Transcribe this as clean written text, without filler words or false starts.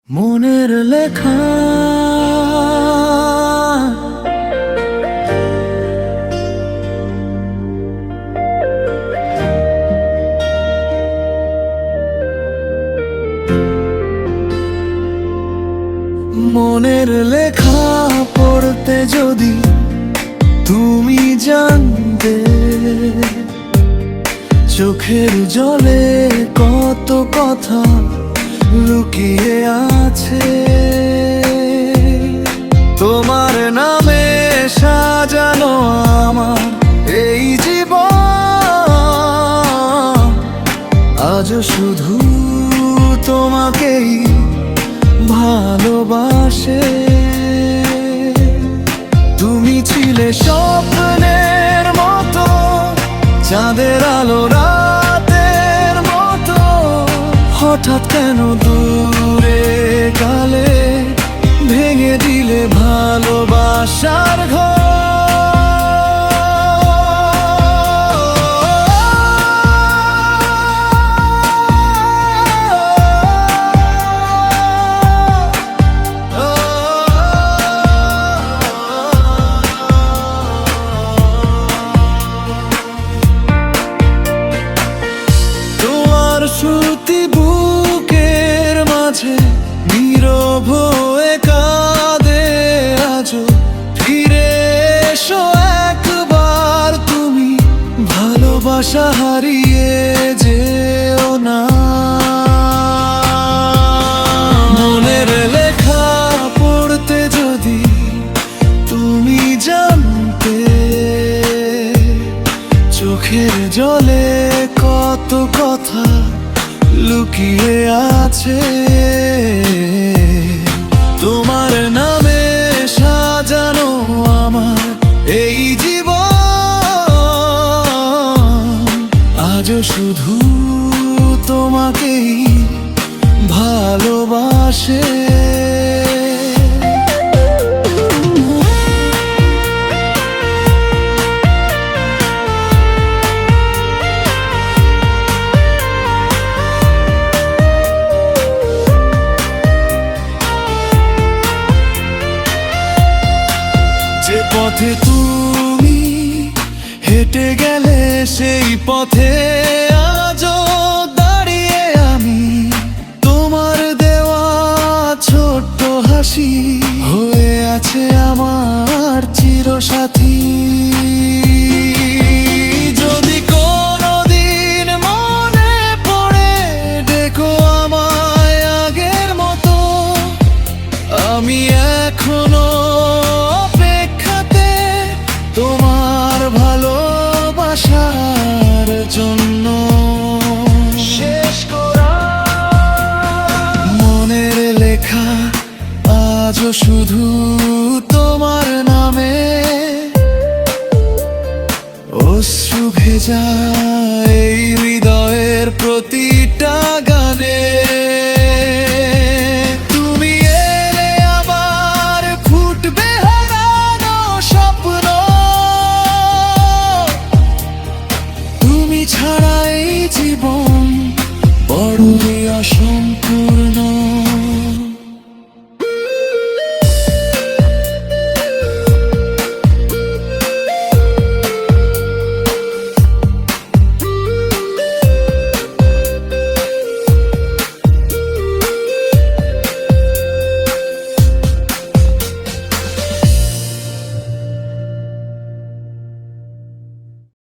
মনের লেখা মনের লেখা পড়তে যদি তুমি জানতে চোখের জলে কত কথা লুকিয়ে আছে তোমার নামে সাজানো আমার এই জীবন আজ শুধু তোমাকেই ভালোবাসে তুমি ছিলে স্বপ্নের মতো চাঁদের আলো রাতের মতো হঠাৎ কেন দূরে গেলে ভেঙে দিলে ভালোবাসার ঘর শ্রুতি বুকের মাঝে নীরব হয়ে কাঁদে আজও ফিরে এসো একবার তুমি ভালোবাসা হারিয়ে যেও না মনের লেখা পড়তে যদি তুমি জানতে চোখের জলে কত কথা লুকিয়ে আছে তোমার নামে সাজানো আমার এই জীবন আজও শুধু তোমাকেই ভালোবাসে যে পথে তুমি হেঁটে গেলে সেই পথে আজও দাঁড়িয়ে আমি তোমার দেওয়া ছোট্ট হাসি হয়ে আছে আমার চিরসাথী যদি কোনোদিন মনে পড়ে ডেকো আমায় আগের মতো আমি এখনো তোমার ভালোবাসার জন্য শেষ করা মনের লেখা আজও শুধু তোমার নামে অশ্রু ভেজা এই হৃদয়ের প্রতিটা গানে